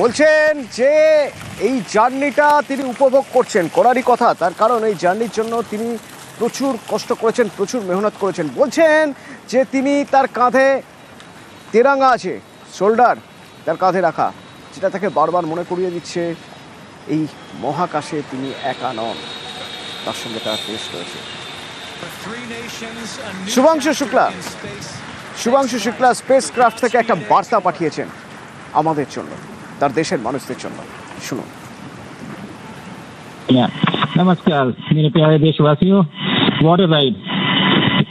বলছেন যে এই জার্নিটা তিনি উপভোগ করছেন, করারই কথা, তার কারণ এই জার্নির জন্য তিনি প্রচুর কষ্ট করেছেন, প্রচুর মেহনত করেছেন। বলছেন যে তিনি তার কাঁধে তেরাঙ্গা আছে, শোল্ডার তার কাঁধে রাখা, যেটা তাকে বারবার মনে করিয়ে দিচ্ছে এই মহাকাশে তিনি একা নন, তার সঙ্গে তার দেশ রয়েছে। শুভাংশু শুক্লা স্পেস ক্রাফট থেকে একটা বার্তা পাঠিয়েছেন আমাদের জন্য, তার দেশের মানুষদের জন্য। শুনুন। नमस्कार मेरे प्यारे देशवासियों, वॉट अ राइड।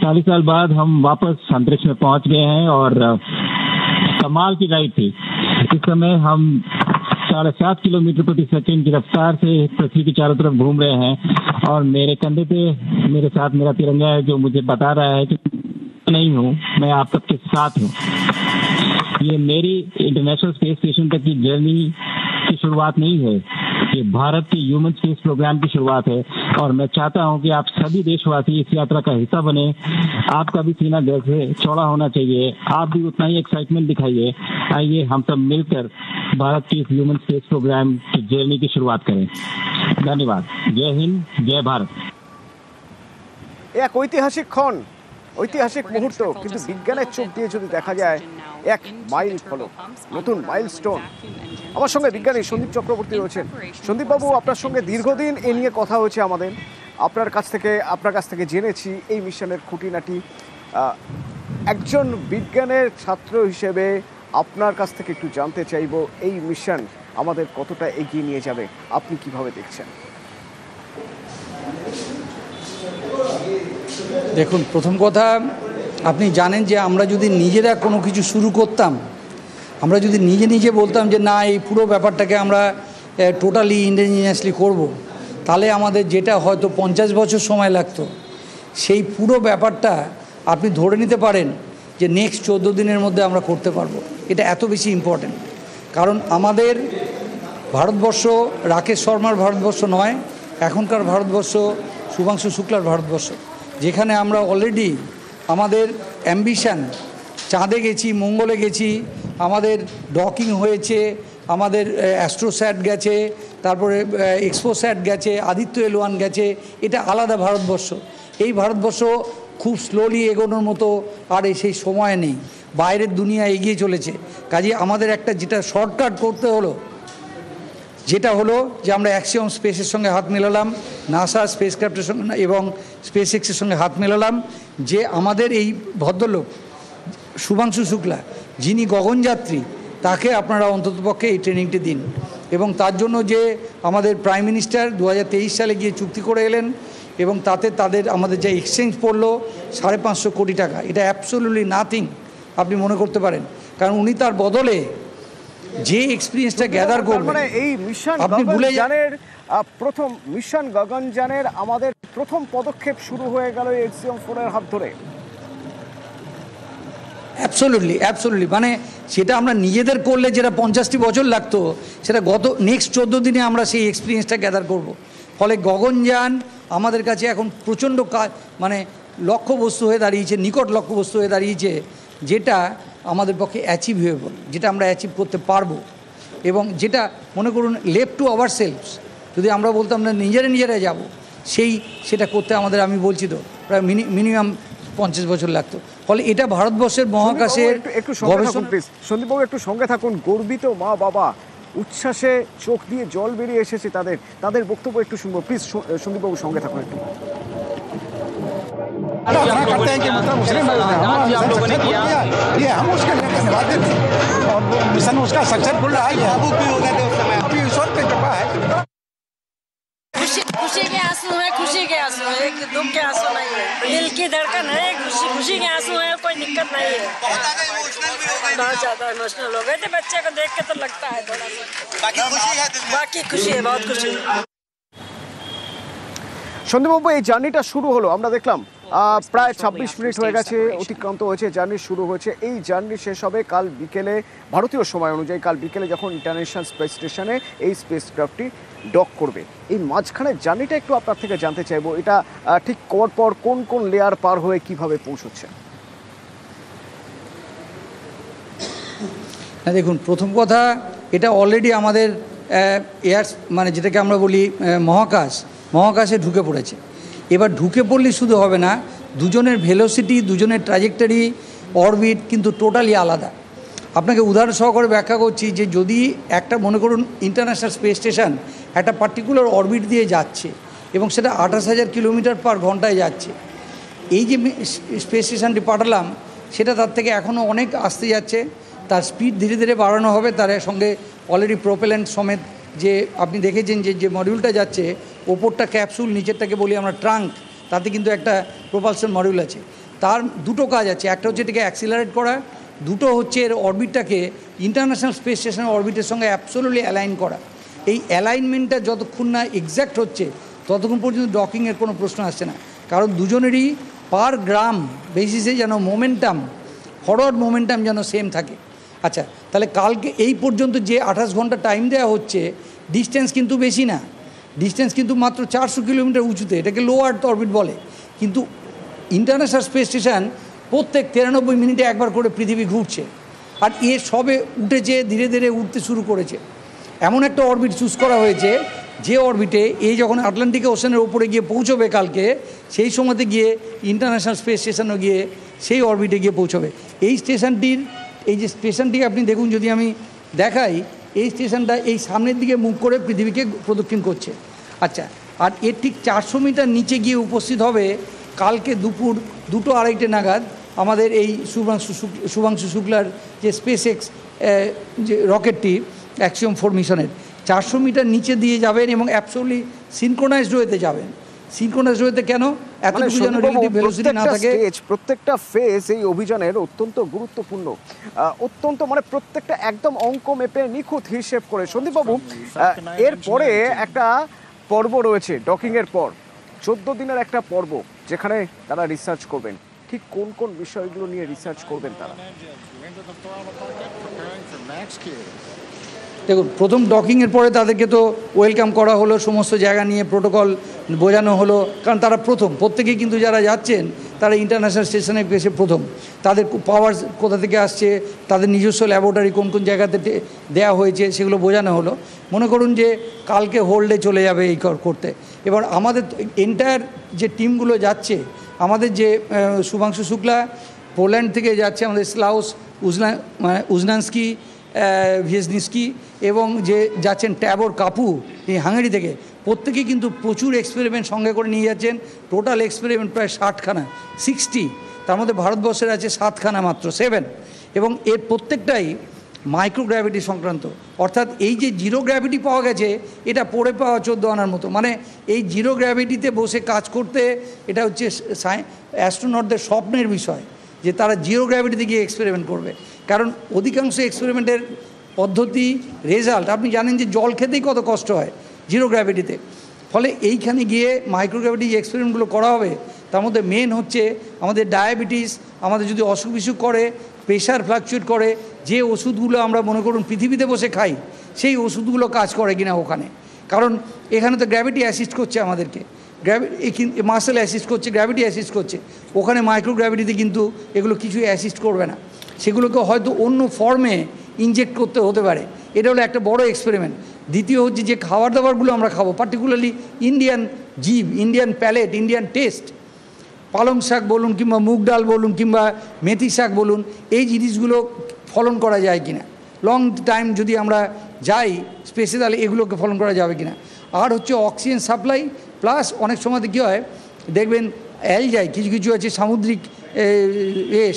40 साल बाद हम वापस अंतरिक्ष में पहुंच गए हैं और कमाल की राइड थी। इस समय हम 7.5 किलोमीटर प्रति सेकंड की रफ्तार से पृथ्वी के चारों तरफ घूम रहे हैं और मेरे कंधे पे मेरे साथ मेरा तिरंगा है, जो मुझे बता रहा है कि नहीं हूँ, मैं आप सबके साथ हूँ। ये मेरी इंटरनेशनल स्पेस स्टेशन तक की जर्नी की शुरुआत नहीं है, ये भारत के ह्यूमन स्पेस प्रोग्राम की शुरुआत है और मैं चाहता हूं कि आप सभी देशवासी इस यात्रा का हिस्सा बने। आपका भी सीना दिल से चौड़ा होना चाहिए, आप भी उतना ही एक्साइटमेंट दिखाइए। आइए हम सब मिलकर भारत के इस ह्यूमन स्पेस प्रोग्राम की जर्नी की शुरुआत करें। धन्यवाद। जय हिंद, जय भारत। এক ঐতিহাসিক ক্ষণ, ঐতিহাসিক মুহূর্ত, কিন্তু বিজ্ঞানের চোখ দিয়ে যদি দেখা যায় এক মাইল ফলক, নতুন মাইলস্টোন। আমার সঙ্গে বিজ্ঞানী সন্দীপ চক্রবর্তী রয়েছেন। সন্দীপবাবু, আপনার সঙ্গে দীর্ঘদিন এ নিয়ে কথা হয়েছে আমাদের, আপনার কাছ থেকে জেনেছি এই মিশনের খুঁটিনাটি। একজন বিজ্ঞানের ছাত্র হিসেবে আপনার কাছ থেকে একটু জানতে চাইব, এই মিশন আমাদের কতটা এগিয়ে নিয়ে যাবে, আপনি কিভাবে দেখছেন? দেখুন, প্রথম কথা, আপনি জানেন যে আমরা যদি নিজেরা কোনো কিছু শুরু করতাম, আমরা যদি নিজে বলতাম যে না, এই পুরো ব্যাপারটাকে আমরা টোটালি ইন্ডিজিনিয়াসলি করব, তাহলে আমাদের যেটা হয়তো 50 বছর সময় লাগতো, সেই পুরো ব্যাপারটা আপনি ধরে নিতে পারেন যে নেক্সট 14 দিনের মধ্যে আমরা করতে পারবো। এটা এত বেশি ইম্পর্টেন্ট, কারণ আমাদের ভারতবর্ষ রাকেশ শর্মার ভারতবর্ষ নয়, এখনকার ভারতবর্ষ শুভাংশু শুক্লার ভারতবর্ষ, যেখানে আমরা অলরেডি আমাদের অ্যাম্বিশান, চাঁদে গেছি, মঙ্গলে গেছি, আমাদের ডকিং হয়েছে, আমাদের অ্যাস্ট্রোস্যাট গেছে, তারপরে এক্সপোস্যাট গেছে, আদিত্য L1 গেছে। এটা আলাদা ভারতবর্ষ। এই ভারতবর্ষ খুব স্লোলি এগোনোর মতো আর সেই সময় নেই, বাইরের দুনিয়া এগিয়ে চলেছে। কাজে আমাদের একটা যেটা শর্টকাট করতে হলো, যেটা হলো যে আমরা অ্যাক্সিওম স্পেসের সঙ্গে হাত মেলালাম, নাসা স্পেস ক্রাফটের সঙ্গে এবং স্পেস এক্সের সঙ্গে হাত মেলালাম, যে আমাদের এই ভদ্রলোক শুভাংশু শুক্লা, যিনি গগনযাত্রী, তাকে আপনারা অন্ততপক্ষে এই ট্রেনিংটি দিন। এবং তার জন্য যে আমাদের প্রাইম মিনিস্টার 2023 সালে গিয়ে চুক্তি করে এলেন, এবং তাতে আমাদের যে এক্সচেঞ্জ পড়লো 550 কোটি টাকা, এটা অ্যাবসলিউটলি নাথিং আপনি মনে করতে পারেন, কারণ উনি তার বদলে যে এক্সপিরিয়েন্সটা গ্যাদার করবেন। মানে এই মিশন গগনযানের প্রথম মিশন গগনযানের আমাদের প্রথম পদক্ষেপ শুরু হয়ে গেল Axiom-4 এর হাত ধরে। অ্যাবসলিউটলি, মানে সেটা আমরা নিজেদের করলে যেটা 50টি বছর লাগতো, সেটা নেক্সট 14 দিনে আমরা সেই এক্সপিরিয়েন্সটা গ্যাদার করব। ফলে গগনযান আমাদের কাছে এখন প্রচণ্ড মানে লক্ষ্যবস্তু হয়ে দাঁড়িয়েছে, নিকট লক্ষ্যবস্তু হয়ে দাঁড়িয়েছে, যেটা আমাদের পক্ষে অ্যাচিভেবল, যেটা আমরা অ্যাচিভ করতে পারবো। এবং যেটা মনে করুন লেফট টু আওয়ার সেলফস, যদি আমরা বলতাম না নিজেরা যাব, সেটা করতে আমাদের, আমি বলছি তো, প্রায় মিনিমাম 50 বছর লাগতো। ফলে এটা ভারতবর্ষের মহাকাশের গবেষণা। সন্দীপবাবু, একটু সঙ্গে থাকুন। গর্বিত মা বাবা, উচ্ছ্বাসে চোখ দিয়ে জল বেরিয়ে এসেছে তাদের বক্তব্য একটু শুনবো। প্লিজ সন্দীপবাবু, সঙ্গে থাকুন একটু। करते हैं कि मतलब उसने हम लोगों ने किया ये, हम उसके वादे थे और मिशन उसका सक्सेसफुल रहा। ये अबू भी हो गए थे उस समय, अभी ईश्वर पे कृपा है। खुशी के आंसू है, खुशी के आंसू है, एक दुख के आंसू नहीं है, दिल की धड़कन है, खुशी के आंसू है, कोई दिक्कत नहीं है। बहुत ज्यादा इमोशनल हो गए थे, बच्चे को देख के तो लगता है थोड़ा सा। बाकी खुशी है, बहुत खुशी है। সন্দীপবাবু, এই জার্নিটা শুরু হলো, আমরা দেখলাম প্রায় 26 মিনিট হয়ে গেছে, অতিক্রান্ত হয়েছে, জার্নি শুরু হয়েছে। এই জার্নি শেষ হবে কাল বিকেলে, ভারতীয় সময় অনুযায়ী কাল বিকেলে, যখন ইন্টারন্যাশনাল স্পেস স্টেশনে এই স্পেসক্রাফটটি ডক করবে। এই মাঝখানের জার্নিটা একটু আপনার থেকে জানতে চাইবো, এটা ঠিক পর কোন লেয়ার পার হয়ে কিভাবে পৌঁছচ্ছে? দেখুন, প্রথম কথা, এটা অলরেডি আমাদের এয়ার মানে যেটাকে আমরা বলি মহাকাশে ঢুকে পড়েছে। এবার ঢুকে পড়লে শুধু হবে না, দুজনের ভেলোসিটি, দুজনের ট্র্যাজেক্টরি, অরবিট কিন্তু টোটালি আলাদা। আপনাকে উদাহরণ সহকারে ব্যাখ্যা করছি যে যদি একটা মনে করুন ইন্টারন্যাশনাল স্পেস স্টেশন একটা পার্টিকুলার অরবিট দিয়ে যাচ্ছে এবং সেটা 28,000 কিলোমিটার/ঘন্টায় যাচ্ছে, এই যে স্পেস স্টেশনটি পাঠালাম সেটা তার থেকে এখনও অনেক আসতে যাচ্ছে, তার স্পিড ধীরে ধীরে বাড়ানো হবে। তার সঙ্গে অলরেডি প্রোপেলেন্ট সমেত যে আপনি দেখেছেন যে মডিউলটা যাচ্ছে, ওপরটা ক্যাপসুল, নিচেরটাকে বলি আমরা ট্রাঙ্ক, তাতে কিন্তু একটা প্রোপালশন মডিউল আছে। তার দুটো কাজ আছে, একটা হচ্ছে এটাকে অ্যাক্সিলারেট করা, দুটো হচ্ছে এর অরবিটটাকে ইন্টারন্যাশনাল স্পেস স্টেশনের অরবিটের সঙ্গে অ্যাবসোলুটলি অ্যালাইন করা। এই অ্যালাইনমেন্টটা যতক্ষণ না এক্স্যাক্ট হচ্ছে ততক্ষণ পর্যন্ত ডকিংয়ের কোনো প্রশ্ন আসছে না, কারণ দুজনেরই পার গ্রাম বেসিসে যেন মোমেন্টাম, ফরওয়ার্ড মোমেন্টাম যেন সেম থাকে। আচ্ছা, তাহলে কালকে এই পর্যন্ত যে 28 ঘন্টা টাইম দেওয়া হচ্ছে, ডিস্টেন্স কিন্তু বেশি না, ডিস্টেন্স কিন্তু মাত্র 400 কিলোমিটার উঁচুতে, এটাকে লো আর্থ অরবিট বলে। কিন্তু ইন্টারন্যাশনাল স্পেস স্টেশন প্রত্যেক 93 মিনিটে একবার করে পৃথিবী ঘুরছে, আর এ সবে উঠেছে, ধীরে ধীরে উঠতে শুরু করেছে। এমন একটা অরবিট চুজ করা হয়েছে যে অরবিটে এই যখন আটলান্টিক ওশানের ওপরে গিয়ে পৌঁছবে কালকে, সেই সময়তে গিয়ে ইন্টারন্যাশনাল স্পেস স্টেশনও গিয়ে সেই অরবিটে গিয়ে পৌঁছবে। এই যে স্টেশনটি আপনি দেখুন, যদি আমি দেখাই, এই স্টেশনটা এই সামনের দিকে মুখ করে পৃথিবীকে প্রদক্ষিণ করছে। আচ্ছা, আর এর ঠিক 400 মিটার নিচে গিয়ে উপস্থিত হবে কালকে দুপুর 2:02 নাগাদ আমাদের এই শুভাংশু শুক্লার যে স্পেস এক্স যে রকেটটি অ্যাক্সিওম 4 মিশনের 400 মিটার নিচে দিয়ে যাবেন এবং অ্যাবসোলিউটলি সিনক্রোনাইজড ওয়েতে যাবেন। সিনক্রোনাইজড ওয়েতে কেন? এতটুকু যেন রিলেটিভ ভেলোসিটি না থাকে। প্রত্যেকটা ফেজ এই অভিযানের অত্যন্ত গুরুত্বপূর্ণ, অত্যন্ত মানে প্রত্যেকটা একদম অঙ্ক মেপে নিখুঁত হিসেব করে। সন্দীপবাবু, এরপরে একটা পর্ব রয়েছে ডকিংয়ের পর, 14 দিনের একটা পর্ব যেখানে তারা রিসার্চ করবেন। ঠিক কোন কোন বিষয়গুলো নিয়ে রিসার্চ করবেন তারা? দেখুন, প্রথম ডকিংয়ের পরে তাদেরকে তো ওয়েলকাম করা হলো, সমস্ত জায়গা নিয়ে প্রোটোকল বোঝানো হলো, কারণ তারা প্রথম, প্রত্যেকেই কিন্তু যারা যাচ্ছেন তারা ইন্টারন্যাশনাল স্টেশনে এসে প্রথম, তাদের পাওয়ার কোথা থেকে আসছে, তাদের নিজস্ব ল্যাবরেটরি কোন কোন জায়গাতে দেওয়া হয়েছে সেগুলো বোঝানো হলো। মনে করুন যে কালকে হোল্ডে চলে যাবে এই করতে। এবার আমাদের এন্টায়ার যে টিমগুলো যাচ্ছে, আমাদের যে শুভাংশু শুক্লা পোল্যান্ড থেকে যাচ্ছে, আমাদের স্লাউস উজনানস্কি ভিয়েজনিস্কি, এবং যে যাচ্ছেন ট্যাবর কাপু এই হাঙ্গেরি থেকে, প্রত্যেকেই কিন্তু প্রচুর এক্সপেরিমেন্ট সঙ্গে করে নিয়ে যাচ্ছেন। টোটাল এক্সপেরিমেন্ট প্রায় 60খানা, 60, তার মধ্যে ভারতবর্ষের আছে 7খানা মাত্র, 7, এবং এর প্রত্যেকটাই মাইক্রোগ্র্যাভিটি সংক্রান্ত। অর্থাৎ এই যে জিরো গ্র্যাভিটি পাওয়া গেছে, এটা পড়ে পাওয়া 14 আনার মতো। মানে এই জিরো গ্র্যাভিটিতে বসে কাজ করতে, এটা হচ্ছে অ্যাস্ট্রোনটদের স্বপ্নের বিষয় যে তারা জিরো গ্র্যাভিটিতে গিয়ে এক্সপেরিমেন্ট করবে। কারণ অধিকাংশ এক্সপেরিমেন্টের পদ্ধতি, রেজাল্ট আপনি জানেন যে জল খেতেই কত কষ্ট হয় জিরো গ্র্যাভিটিতে। ফলে এইখানে গিয়ে মাইক্রোগ্র্যাভিটি যে এক্সপেরিমেন্টগুলো করা হবে, তার মধ্যে মেন হচ্ছে আমাদের ডায়াবেটিস, আমাদের যদি অসুখ বিসুখ করে, প্রেশার ফ্লাকচুয়েট করে, যে ওষুধগুলো আমরা মনে করুন পৃথিবীতে বসে খাই, সেই ওষুধগুলো কাজ করে কিনা ওখানে। কারণ এখানে তো গ্র্যাভিটি অ্যাসিস্ট করছে আমাদেরকে, মাসেল অ্যাসিস্ট করছে, গ্র্যাভিটি অ্যাসিস্ট করছে। ওখানে মাইক্রোগ্র্যাভিটিতে কিন্তু এগুলো কিছুই অ্যাসিস্ট করবে না, সেগুলোকে হয়তো অন্য ফর্মে ইনজেক্ট করতে হতে পারে। এটা হলো একটা বড় এক্সপেরিমেন্ট। দ্বিতীয় হচ্ছে যে খাবার দাবারগুলো আমরা খাবো, পার্টিকুলারলি ইন্ডিয়ান জিভ, ইন্ডিয়ান প্যালেট, ইন্ডিয়ান টেস্ট, পালং শাক বলুন কিংবা মুগ ডাল বলুন কিংবা মেথি শাক বলুন, এই জিনিসগুলো ফলন করা যায় কিনা, লং টাইম যদি আমরা যাই স্পেসে, তাহলে এগুলোকে ফলন করা যাবে কিনা। আর হচ্ছে অক্সিজেন সাপ্লাই, প্লাস অনেক সময়তে কী হয় দেখবেন অ্যালজাই, কিছু কিছু আছে সামুদ্রিক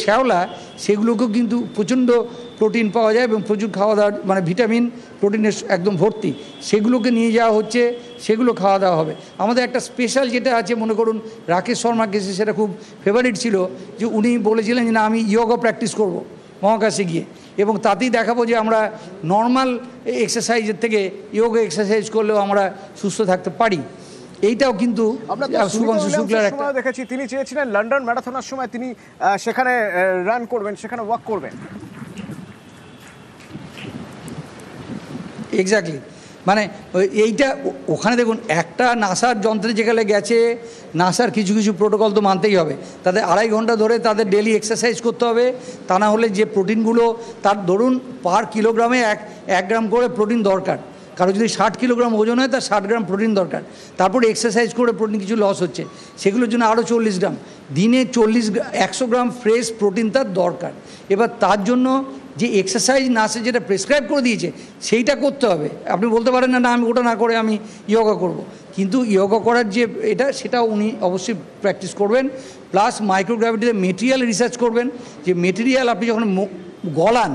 শ্যাওলা, সেগুলোকেও কিন্তু প্রচণ্ড প্রোটিন পাওয়া যায় এবং প্রচুর খাওয়া দাওয়া, মানে ভিটামিন প্রোটিনের একদম ভর্তি, সেগুলোকে নিয়ে যাওয়া হচ্ছে, সেগুলো খাওয়া দাওয়া হবে। আমাদের একটা স্পেশাল যেটা আছে, মনে করুন রাকেশ শর্মার কাছে সেটা খুব ফেভারিট ছিল, যে উনি বলেছিলেন যে না, আমি ইয়োগা প্র্যাকটিস করব মহাকাশে গিয়ে, এবং তাতেই দেখাবো যে আমরা নর্মাল এক্সারসাইজের থেকে ইয়োগা এক্সারসাইজ করলেও আমরা সুস্থ থাকতে পারি। এইটাও কিন্তু শুভাংশু শুক্লার একটা দেখেছি, তিনি চেয়েছিলেন লন্ডন ম্যারাথনের সময় তিনি সেখানে রান করবেন, সেখানে ওয়াক করবেন। এক্স্যাক্টলি, মানে এইটা ওখানে দেখুন একটা নাসার যন্ত্রে যেখানে গেছে, নাসার কিছু কিছু প্রোটোকল তো মানতেই হবে। তাদের 2.5 ঘন্টা ধরে তাদের ডেলি এক্সারসাইজ করতে হবে, তা না হলে যে প্রোটিনগুলো তার ধরুন পার কিলোগ্রামে 1 গ্রাম করে প্রোটিন দরকার। কারো যদি 60 কিলোগ্রাম ওজন হয় তার 60 গ্রাম প্রোটিন দরকার। তারপরে এক্সারসাইজ করে প্রোটিন কিছু লস হচ্ছে, সেগুলোর জন্য আরও 40 গ্রাম দিনে 100 গ্রাম ফ্রেশ প্রোটিন তার দরকার। এবার তার জন্য যে এক্সারসাইজ নার্সে যেটা প্রেসক্রাইব করে দিয়েছে সেইটা করতে হবে। আপনি বলতে পারেন না আমি ওটা না করে আমি ইয়োগা করব, কিন্তু ইয়োগা করার যে সেটা উনি অবশ্যই প্র্যাকটিস করবেন। প্লাস মাইক্রোগ্র্যাভিটিতে মেটেরিয়াল রিসার্চ করবেন, যে মেটেরিয়াল আপনি যখন গলান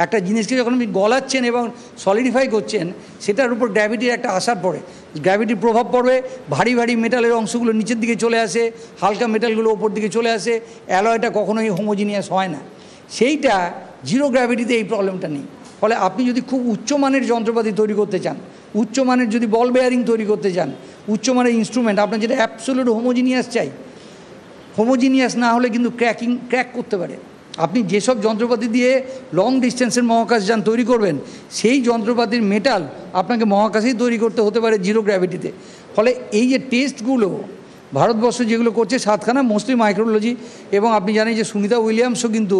একটা জিনিসকে, যখন আপনি গলাচ্ছেন এবং সলিডিফাই করছেন, সেটার উপর গ্র্যাভিটির একটা আসার পড়ে, গ্র্যাভিটির প্রভাব পড়বে। ভারী ভারী মেটালের অংশগুলো নিচের দিকে চলে আসে, হালকা মেটালগুলো ওপর দিকে চলে আসে, অ্যালয়টা কখনোই হোমোজিনিয়াস হয় না। সেইটা জিরো গ্র্যাভিটিতে এই প্রবলেমটা নেই। ফলে আপনি যদি খুব উচ্চমানের যন্ত্রপাতি তৈরি করতে চান, উচ্চমানের যদি বল বেয়ারিং তৈরি করতে চান, উচ্চমানের ইনস্ট্রুমেন্ট, আপনার যেটা অ্যাবসোলিউট হোমোজিনিয়াস চাই, হোমোজিনিয়াস না হলে কিন্তু ক্র্যাক করতে পারে। আপনি যেসব যন্ত্রপাতি দিয়ে লং ডিস্টেন্সের মহাকাশযান তৈরি করবেন, সেই যন্ত্রপাতির মেটাল আপনাকে মহাকাশেই তৈরি করতে হতে পারে জিরো গ্র্যাভিটিতে। ফলে এই যে টেস্টগুলো ভারতবর্ষ যেগুলো করছে 7খানা, মোস্টলি মাইক্রোলজি, এবং আপনি জানেন যে সুনিতা উইলিয়ামসও কিন্তু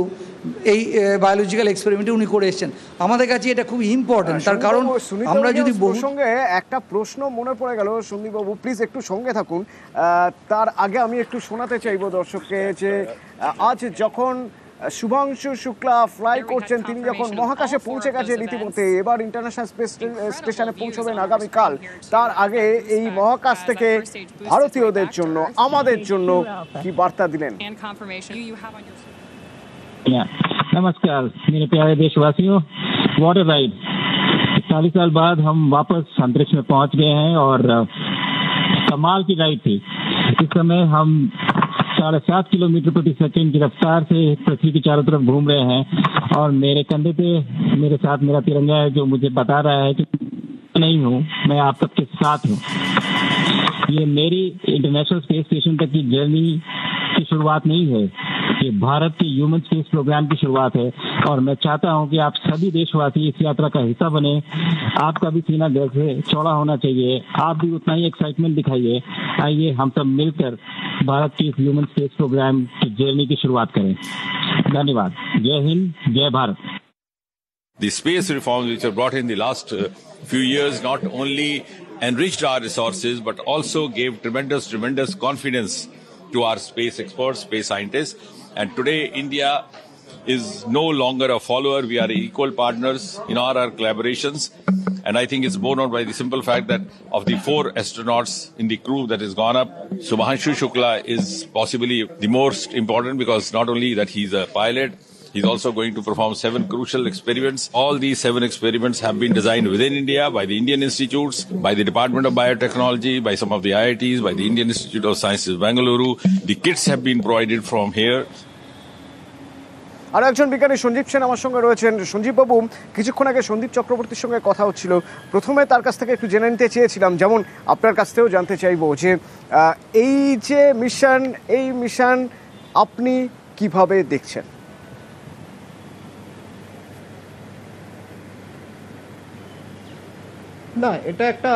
এই বায়োলজিক্যাল এক্সপেরিমেন্টে উনি করে এসেছেন। আমাদের কাছে এটা খুব ইম্পর্টেন্ট, তার কারণ আমরা যদি সঙ্গে একটা প্রশ্ন মনে পড়ে গেল, সন্দীপবাবু প্লিজ একটু সঙ্গে থাকুন। তার আগে আমি একটু শোনাতে চাইবো দর্শককে যে আজ যখন শুভাংশু শুক্লা ফ্লাই করছেন, তিনি যখন মহাকাশে পৌঁছে গেছেন রীতিমধ্যে, এবার ইন্টারন্যাশনাল স্পেস স্টেশনে পৌঁছবেন আগামীকাল, তার আগে এই মহাকাশ থেকে ভারতীয়দের জন্য, আমাদের জন্য কি বার্তা দিলেন? नमस्कार मेरे प्यारे देशवासियों, व्हाट अ राइड। 40 साल बाद हम वापस अंतरिक्ष में पहुंच गए हैं और कमाल की राइड थी। इस समय हम 7.5 किलोमीटर प्रति सेकंड की रफ्तार से पृथ्वी के चारों तरफ घूम रहे हैं और मेरे कंधे पे मेरे साथ मेरा तिरंगा है, जो मुझे बता रहा है कि नहीं हूँ, मैं आप सबके साथ हूँ। ये मेरी इंटरनेशनल स्पेस स्टेशन तक की जर्नी की शुरुआत नहीं है, ये भारत के ह्यूमन स्पेस प्रोग्राम की शुरुआत है और मैं चाहता हूं कि आप सभी देशवासी इस यात्रा का हिस्सा बने। आपका भी सीना दिल से चौड़ा होना चाहिए, आप भी उतना ही एक्साइटमेंट दिखाइए। आइए हम सब मिलकर भारत की इस ह्यूमन स्पेस प्रोग्राम की जर्नी की शुरुआत करें। धन्यवाद। जय हिंद, जय Bharat. The space reforms which were brought in the last few years not only enriched our resources but also gave tremendous confidence to our space experts, space scientists. And today India is no longer a follower. We are equal partners in our collaborations. And I think it's borne out by the simple fact that of the 4 astronauts in the crew that has gone up, Subhanshu Shukla is possibly the most important, because not only that he's a pilot, he's also going to perform 7 crucial experiments. All these 7 experiments have been designed within India by the Indian institutes, by the Department of Biotechnology, by some of the IITs, by the Indian Institute of Sciences, Bengaluru. The kits have been provided from here. আর একজন বিজ্ঞানী সঞ্জীব সেন আমার সঙ্গে রয়েছেন। সঞ্জীব বাবু, কিছুক্ষণ আগে সন্দীপ চক্রবর্তীর সঙ্গে কথা হচ্ছিল, প্রথমে তার কাছ থেকে একটু জেনে নিতে চেয়েছিলাম, যেমন আপনার কাছ থেকেও জানতে চাইবো যে এই যে মিশন আপনি কিভাবে দেখছেন? না, এটা একটা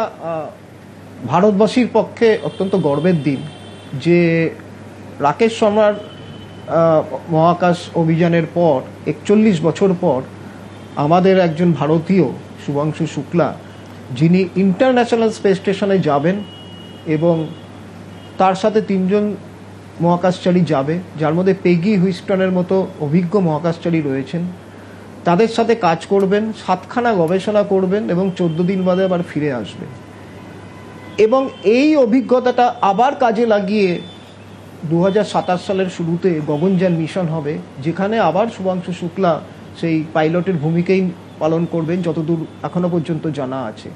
ভারতবাসীর পক্ষে অত্যন্ত গর্বের দিন যে রাকেশ শর্মার মহাকাশ অভিযানের পর 41 বছর পর আমাদের একজন ভারতীয় শুভাংশু শুক্লা, যিনি ইন্টারন্যাশনাল স্পেস স্টেশনে যাবেন এবং তার সাথে 3 জন মহাকাশচারী যাবে, যার মধ্যে পেগি হুইস্টনের মতো অভিজ্ঞ মহাকাশচারী রয়েছেন। তাদের সাথে কাজ করবেন, 7খানা গবেষণা করবেন এবং 14 দিন বাদে আবার ফিরে আসবেন। এবং এই অভিজ্ঞতাটা আবার কাজে লাগিয়ে 2027 সালের শুরুতে গগনযান মিশন হবে, যেখানে আবার শুভাংশু শুক্লা সেই পাইলটের ভূমিকাই পালন করবেন যতদূর এখনো পর্যন্ত জানা আছে।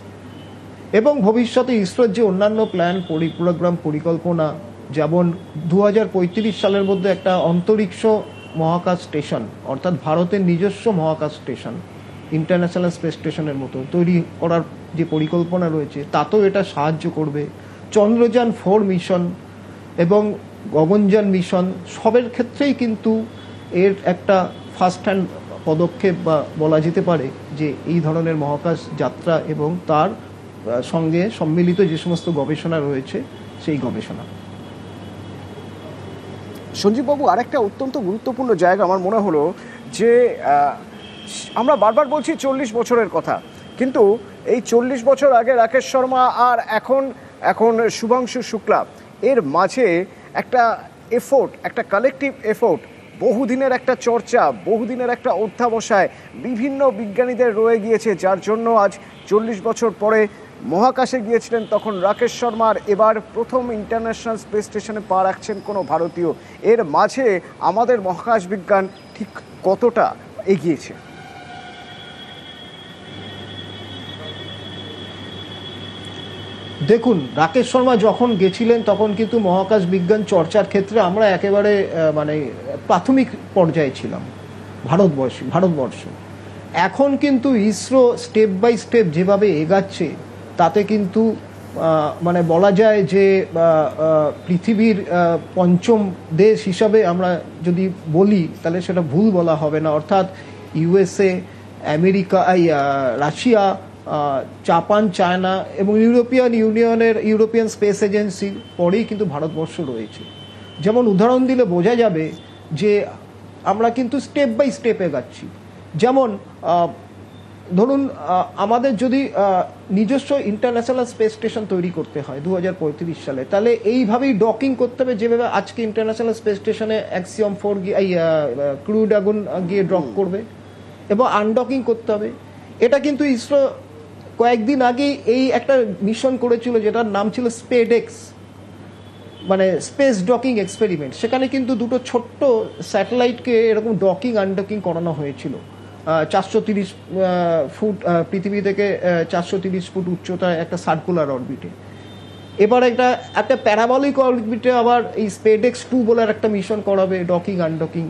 এবং ভবিষ্যতে ইসরোর যে অন্যান্য প্ল্যান, প্রোগ্রাম, পরিকল্পনা, যেমন 2035 সালের মধ্যে একটা অন্তরিক্ষ মহাকাশ স্টেশন, অর্থাৎ ভারতের নিজস্ব মহাকাশ স্টেশন, ইন্টারন্যাশনাল স্পেস স্টেশনের মতো তৈরি করার যে পরিকল্পনা রয়েছে, তাতেও এটা সাহায্য করবে। চন্দ্রযান 4 মিশন এবং গগনযান মিশন সবের ক্ষেত্রেই কিন্তু এর একটা ফার্স্ট হ্যান্ড পদক্ষেপ বা বলা যেতে পারে যে এই ধরনের মহাকাশ যাত্রা এবং তার সঙ্গে সম্মিলিত যে সমস্ত গবেষণা রয়েছে সেই গবেষণা। সঞ্জীববাবু, আরেকটা অত্যন্ত গুরুত্বপূর্ণ জায়গা আমার মনে হলো যে আমরা বারবার বলছি 40 বছরের কথা, কিন্তু এই 40 বছর আগে রাকেশ শর্মা আর এখন শুভাংশু শুক্লা, এর মাঝে একটা এফোর্ট, একটা কালেকটিভ এফোর্ট, বহুদিনের একটা চর্চা, বহুদিনের একটা অধ্যাবসায় বিভিন্ন বিজ্ঞানীদের রয়ে গিয়েছে, যার জন্য আজ 40 বছর পরে মহাকাশে গিয়েছিলেন তখন রাকেশ শর্মার, এবার প্রথম ইন্টারন্যাশনাল স্পেস স্টেশনে পা রাখছেন কোনো ভারতীয়। এর মাঝে আমাদের মহাকাশ বিজ্ঞান ঠিক কতটা এগিয়েছে? দেখুন, রাকেশ শর্মা যখন গেছিলেন তখন কিন্তু মহাকাশ বিজ্ঞান চর্চার ক্ষেত্রে আমরা একেবারে মানে প্রাথমিক পর্যায়ে ছিলাম ভারতবর্ষ। এখন কিন্তু ইসরো স্টেপ বাই স্টেপ যেভাবে এগাচ্ছে তাতে কিন্তু মানে বলা যায় যে পৃথিবীর পঞ্চম দেশ হিসাবে আমরা যদি বলি তাহলে সেটা ভুল বলা হবে না। অর্থাৎ USA, America, Russia, Japan, China এবং ইউরোপিয়ান স্পেস এজেন্সির পরেই কিন্তু ভারতবর্ষ রয়েছে। যেমন উদাহরণ দিলে বোঝা যাবে যে আমরা কিন্তু স্টেপ বাই স্টেপ এগাচ্ছি। যেমন ধরুন আমাদের যদি নিজস্ব ইন্টারন্যাশনাল স্পেস স্টেশন তৈরি করতে হয় 2035 সালে, তাহলে এইভাবেই ডকিং করতে হবে যেভাবে আজকে ইন্টারন্যাশনাল স্পেস স্টেশনে অ্যাক্সিয়ম 4 ক্রু ড্রাগন গিয়ে ড্রপ করবে এবং আনডকিং করতে হবে। এটা কিন্তু ইসরো কয়েকদিন আগেই এই একটা মিশন করেছিল যেটার নাম ছিল স্পেডেক্স, মানে স্পেস ডকিং এক্সপেরিমেন্ট। সেখানে কিন্তু দুটো ছোট্ট স্যাটেলাইটকে এরকম ডকিং আনডকিং করানো হয়েছিল 430 ফুট পৃথিবী থেকে 430 ফুট উচ্চতায় একটা সার্কুলার অরবিটে। এবার একটা প্যারাবলিক অরবিটে আবার এই স্পেডেক্স 2 বলে একটা মিশন করাবে ডকিং আনডকিং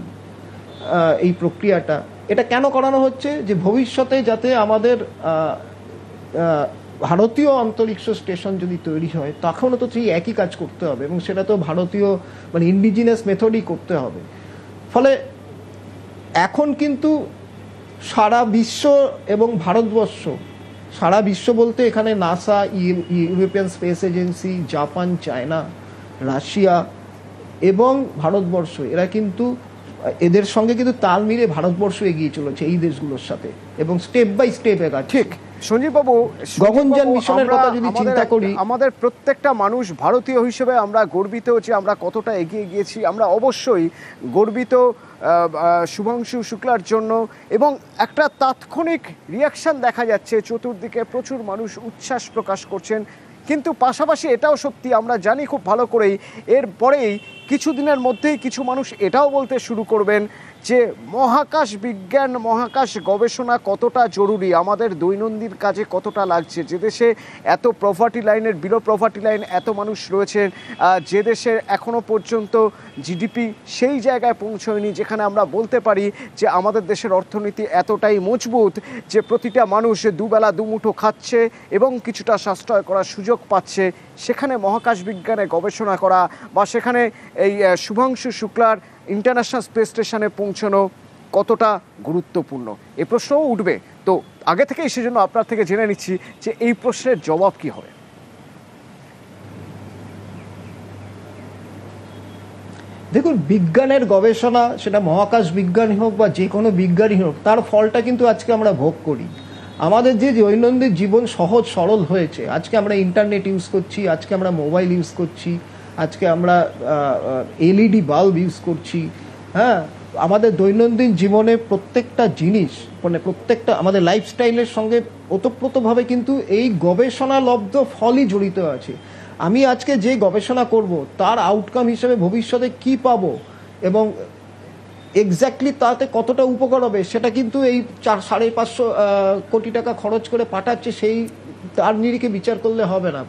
এই প্রক্রিয়াটা। এটা কেন করানো হচ্ছে? যে ভবিষ্যতে যাতে আমাদের ভারতীয় অন্তরিক্ষ স্টেশন যদি তৈরি হয় তখনও তো সেই একই কাজ করতে হবে এবং সেটা তো ভারতীয় মানে ইন্ডিজিনাস মেথডই করতে হবে। ফলে এখন কিন্তু সারা বিশ্ব এবং ভারতবর্ষ, সারা বিশ্ব বলতে এখানে NASA, European space agency, Japan, China, Russia এবং ভারতবর্ষ, এরা কিন্তু এদের সঙ্গে কিন্তু তাল মিলে ভারতবর্ষ এগিয়ে চলেছে এই দেশগুলোর সাথে এবং স্টেপ বাই স্টেপ এগাচ্ছে। ঠিক সঞ্জীববাবু, গগনযান মিশনের কথা যদি চিন্তা করি, আমাদের প্রত্যেকটা মানুষ ভারতীয় হিসেবে আমরা গর্বিত যে আমরা কতটা এগিয়ে গিয়েছি। আমরা অবশ্যই গর্বিত শুভাংশু শুক্লার জন্য, এবং একটা তাৎক্ষণিক রিয়াকশন দেখা যাচ্ছে, চতুর্দিকে প্রচুর মানুষ উচ্ছ্বাস প্রকাশ করছেন। কিন্তু পাশাপাশি এটাও সত্যি, আমরা জানি খুব ভালো করেই এরপরেই কিছুদিনের মধ্যেই কিছু মানুষ এটাও বলতে শুরু করবেন যে মহাকাশ বিজ্ঞান, মহাকাশ গবেষণা কতটা জরুরি, আমাদের দৈনন্দিন কাজে কতটা লাগছে। যে দেশে এত প্রভার্টি লাইনের, বিলো প্রভার্টি লাইন এত মানুষ রয়েছেন, যে দেশের এখনও পর্যন্ত জিডিপি সেই জায়গায় পৌঁছয়নি যেখানে আমরা বলতে পারি যে আমাদের দেশের অর্থনীতি এতটাই মজবুত যে প্রতিটা মানুষ দুবেলা দুমুঠো খাচ্ছে এবং কিছুটা সাশ্রয় করার সুযোগ পাচ্ছে, সেখানে মহাকাশ বিজ্ঞানে গবেষণা করা বা সেখানে এই শুভাংশু শুক্লার ইন্টারন্যাশনাল স্পেস স্টেশনে পৌঁছানো কতটা গুরুত্বপূর্ণ, এ প্রশ্নও উঠবে। তো আগে থেকেই সেজন্য আপনার থেকে জেনে নিচ্ছি যে এই প্রশ্নের জবাব কি হবে। দেখুন, বিজ্ঞানের গবেষণা, সেটা মহাকাশ বিজ্ঞানই হোক বা যে কোনো বিজ্ঞানই হোক, তার ফলটা কিন্তু আজকে আমরা ভোগ করি। আমাদের যে দৈনন্দিন জীবন সহজ সরল হয়েছে, আজকে আমরা ইন্টারনেট ইউজ করছি, আজকে আমরা মোবাইল ইউজ করছি, আজকে আমরা এলইডি বাল্ব ইউজ করছি। হ্যাঁ, আমাদের দৈনন্দিন জীবনে প্রত্যেকটা জিনিস, মানে প্রত্যেকটা আমাদের লাইফস্টাইলের সঙ্গে ওতপ্রোতভাবে কিন্তু এই গবেষণালব্ধ ফলই জড়িত আছে। আমি আজকে যে গবেষণা করব তার আউটকাম হিসেবে ভবিষ্যতে কি পাবো এবং এক্স্যাক্টলি তাতে কতটা উপকার হবে সেটা কিন্তু এই 550 কোটি টাকা খরচ করে পাঠাচ্ছে সেই তার নিরিখে বিচার করলে হবে না।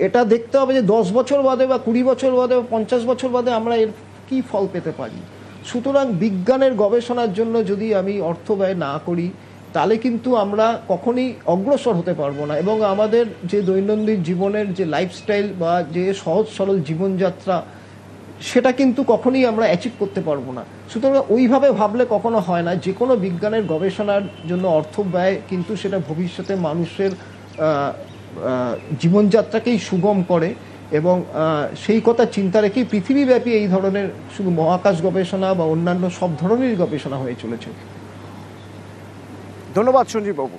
এটা দেখতে হবে যে 10 বছর বাদে বা 20 বছর বাদে বা 50 বছর বাদে আমরা এর কী ফল পেতে পারি। সুতরাং বিজ্ঞানের গবেষণার জন্য যদি আমি অর্থ ব্যয় না করি তাহলে কিন্তু আমরা কখনই অগ্রসর হতে পারবো না এবং আমাদের যে দৈনন্দিন জীবনের যে লাইফস্টাইল বা যে সহজ সরল জীবনযাত্রা সেটা কিন্তু কখনোই আমরা অ্যাচিভ করতে পারবো না। সুতরাং ওইভাবে ভাবলে কখনো হয় না। যে কোনো বিজ্ঞানের গবেষণার জন্য অর্থ ব্যয় কিন্তু সেটা ভবিষ্যতে মানুষের জীবনযাত্রাকেই সুগম করে এবং সেই কথা চিন্তা রেখেই পৃথিবীব্যাপী এই ধরনের শুধু মহাকাশ গবেষণা বা অন্যান্য সব ধরনের গবেষণা হয়ে চলেছে। ধন্যবাদ সঞ্জীব বাবু।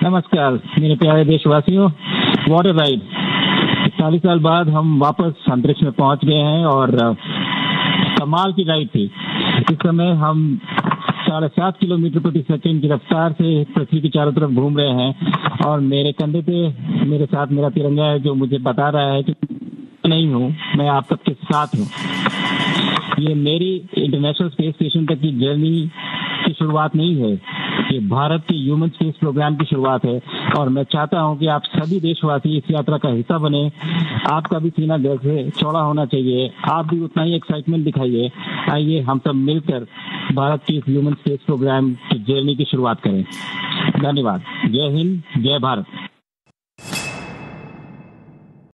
नमस्कार मेरे प्यारे देशवासियों, वाटर राइड 40 साल बाद हम वापस अंतरिक्ष में पहुंच गए हैं और कमाल की राइड थी। इस समय हम 7.5 किलोमीटर प्रति सेकंड की रफ्तार से पृथ्वी के चारों तरफ घूम रहे हैं और मेरे कंधे पे मेरे साथ मेरा तिरंगा है जो मुझे बता रहा है कि नहीं हूँ, मैं आप सबके साथ हूँ। ये मेरी इंटरनेशनल स्पेस स्टेशन तक की जर्नी की शुरुआत नहीं है, ये भारत के ह्यूमन स्पेस प्रोग्राम की शुरुआत है और मैं चाहता हूं कि आप सभी देशवासी इस यात्रा का हिस्सा बने। आपका भी सीना दिल से चौड़ा होना चाहिए, आप भी उतना ही एक्साइटमेंट दिखाइए। आइए हम सब मिलकर भारत के इस ह्यूमन स्पेस प्रोग्राम की जर्नी की शुरुआत करें। धन्यवाद। जय हिंद, जय भारत।